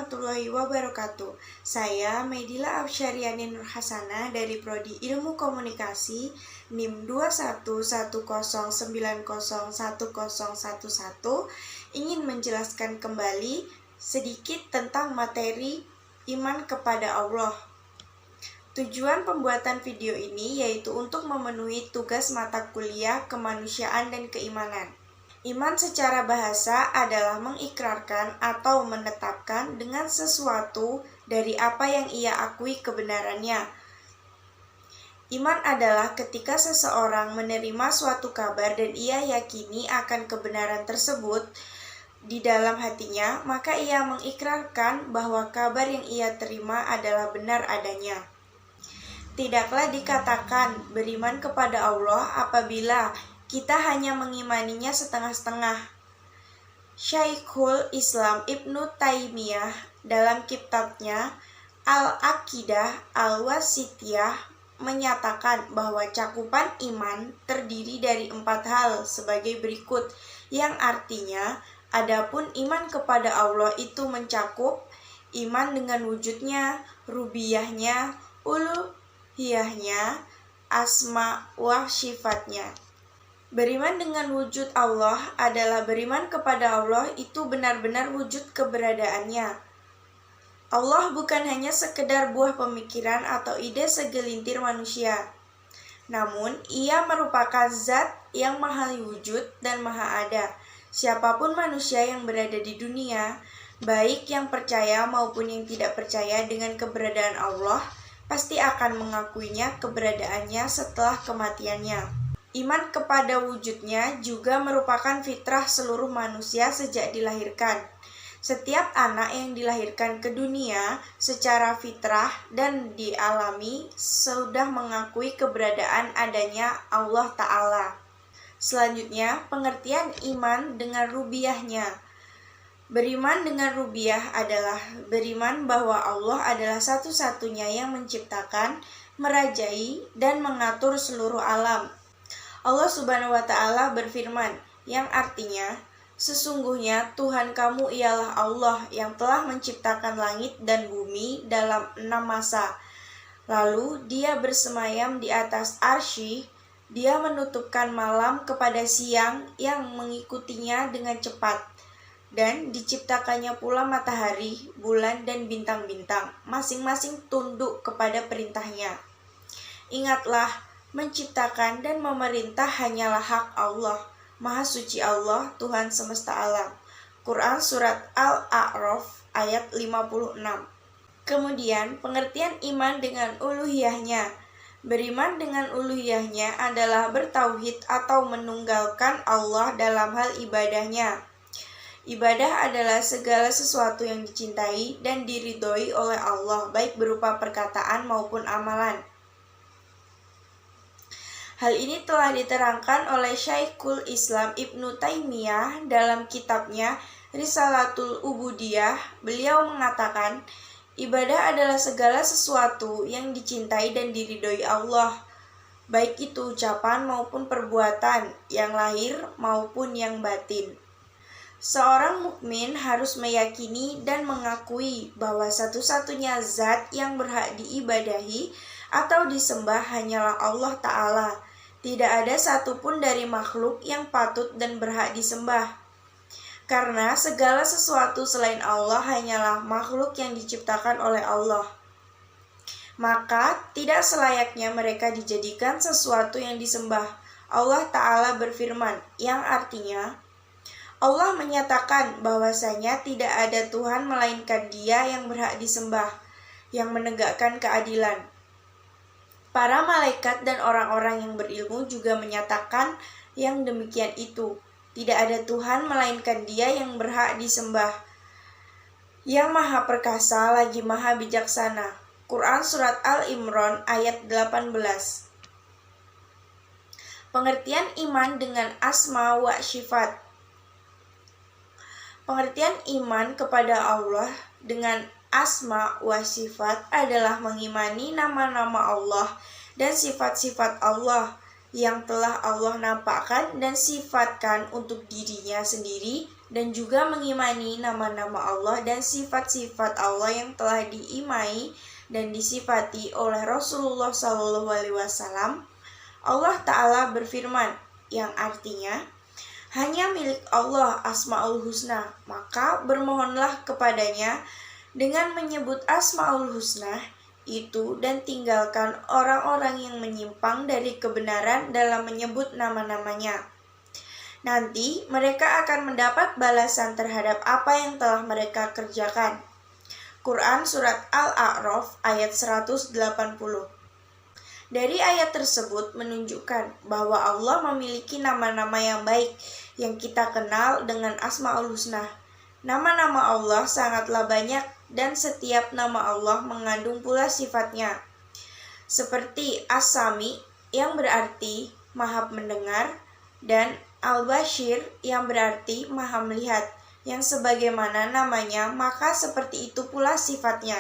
warahmatullahi wabarakatuh. Saya Medila Afsyariani Nur Hasanah dari Prodi Ilmu Komunikasi NIM 2110901011 ingin menjelaskan kembali sedikit tentang materi iman kepada Allah. Tujuan pembuatan video ini yaitu untuk memenuhi tugas mata kuliah kemanusiaan dan keimanan. Iman secara bahasa adalah mengikrarkan atau menetapkan dengan sesuatu dari apa yang ia akui kebenarannya. Iman adalah ketika seseorang menerima suatu kabar dan ia yakini akan kebenaran tersebut di dalam hatinya, maka ia mengikrarkan bahwa kabar yang ia terima adalah benar adanya. Tidaklah dikatakan beriman kepada Allah apabila kita hanya mengimaninya setengah-setengah. Syekhul Islam Ibnu Taimiyah dalam kitabnya Al-Aqidah Al-Wasithiyah menyatakan bahwa cakupan iman terdiri dari 4 hal sebagai berikut, yang artinya adapun iman kepada Allah itu mencakup iman dengan wujudnya, rububiyahnya, uluhiyahnya, asma wa sifatnya. Beriman dengan wujud Allah adalah beriman kepada Allah itu benar-benar wujud keberadaannya. Allah bukan hanya sekedar buah pemikiran atau ide segelintir manusia. Namun, ia merupakan zat yang maha wujud dan maha ada. Siapapun manusia yang berada di dunia, baik yang percaya maupun yang tidak percaya dengan keberadaan Allah, pasti akan mengakuinya keberadaannya setelah kematiannya. Iman kepada wujudnya juga merupakan fitrah seluruh manusia sejak dilahirkan. Setiap anak yang dilahirkan ke dunia secara fitrah dan dialami sudah mengakui keberadaan adanya Allah Ta'ala. Selanjutnya, pengertian iman dengan rububiyahnya. Beriman dengan rububiyah adalah beriman bahwa Allah adalah satu-satunya yang menciptakan, merajai, dan mengatur seluruh alam. Allah Subhanahu wa Ta'ala berfirman, yang artinya, sesungguhnya Tuhan kamu ialah Allah yang telah menciptakan langit dan bumi dalam 6 masa. Lalu dia bersemayam di atas arsy, dia menutupkan malam kepada siang yang mengikutinya dengan cepat. Dan diciptakannya pula matahari, bulan, dan bintang-bintang, masing-masing tunduk kepada perintahnya. Ingatlah, menciptakan dan memerintah hanyalah hak Allah. Maha suci Allah, Tuhan semesta alam. Quran Surat Al-A'raf ayat 56. Kemudian, pengertian iman dengan uluhiyahnya. Beriman dengan uluhiyahnya adalah bertauhid atau menunggalkan Allah dalam hal ibadahnya. Ibadah adalah segala sesuatu yang dicintai dan diridhoi oleh Allah, baik berupa perkataan maupun amalan. Hal ini telah diterangkan oleh Syekhul Islam Ibnu Taimiyah dalam kitabnya Risalatul Ubudiyah. Beliau mengatakan, ibadah adalah segala sesuatu yang dicintai dan diridhoi Allah, baik itu ucapan maupun perbuatan, yang lahir maupun yang batin. Seorang mukmin harus meyakini dan mengakui bahwa satu-satunya zat yang berhak diibadahi atau disembah hanyalah Allah Ta'ala. Tidak ada satupun dari makhluk yang patut dan berhak disembah. Karena segala sesuatu selain Allah hanyalah makhluk yang diciptakan oleh Allah. Maka tidak selayaknya mereka dijadikan sesuatu yang disembah. Allah Ta'ala berfirman, yang artinya, Allah menyatakan bahwasanya tidak ada Tuhan melainkan Dia yang berhak disembah, yang menegakkan keadilan. Para malaikat dan orang-orang yang berilmu juga menyatakan yang demikian itu. Tidak ada Tuhan melainkan Dia yang berhak disembah, yang maha perkasa lagi maha bijaksana. Quran Surat Al-Imran ayat 18. Pengertian iman dengan asma wa sifat. Pengertian iman kepada Allah dengan asma wa sifat adalah mengimani nama-nama Allah dan sifat-sifat Allah yang telah Allah nampakkan dan sifatkan untuk dirinya sendiri dan juga mengimani nama-nama Allah dan sifat-sifat Allah yang telah diimai dan disifati oleh Rasulullah SAW, Allah Ta'ala berfirman, yang artinya, hanya milik Allah Asmaul Husna, maka bermohonlah kepadanya dengan menyebut Asmaul Husna itu dan tinggalkan orang-orang yang menyimpang dari kebenaran dalam menyebut nama-namanya. Nanti mereka akan mendapat balasan terhadap apa yang telah mereka kerjakan. Quran Surat Al-A'raf ayat 180. Dari ayat tersebut menunjukkan bahwa Allah memiliki nama-nama yang baik yang kita kenal dengan Asmaul Husna. Nama-nama Allah sangatlah banyak dan setiap nama Allah mengandung pula sifatnya. Seperti As-Sami yang berarti Maha mendengar dan Al-Bashir yang berarti Maha melihat. Yang sebagaimana namanya, maka seperti itu pula sifatnya.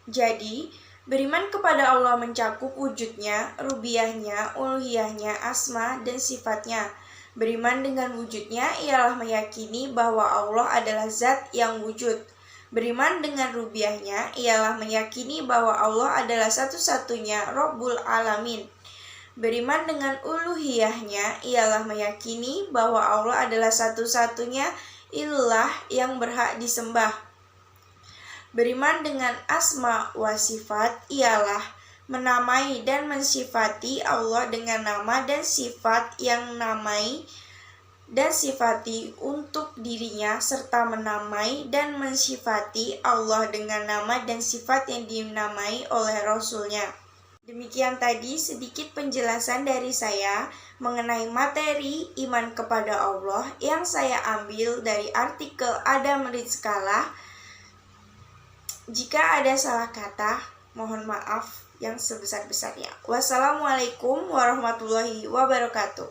Jadi, beriman kepada Allah mencakup wujudnya, rububiyahnya, uluhiyahnya, asma, dan sifatnya. Beriman dengan wujudnya ialah meyakini bahwa Allah adalah zat yang wujud. Beriman dengan rububiyahnya ialah meyakini bahwa Allah adalah satu-satunya Rabbul Alamin. Beriman dengan uluhiyahnya ialah meyakini bahwa Allah adalah satu-satunya ilah yang berhak disembah. Beriman dengan asma wa sifat ialah menamai dan mensifati Allah dengan nama dan sifat yang namai dan sifati untuk dirinya, serta menamai dan mensifati Allah dengan nama dan sifat yang dinamai oleh Rasulnya. Demikian tadi sedikit penjelasan dari saya mengenai materi iman kepada Allah yang saya ambil dari artikel Adam Rizkala. Jika ada salah kata, mohon maaf yang sebesar-besarnya. Wassalamualaikum warahmatullahi wabarakatuh.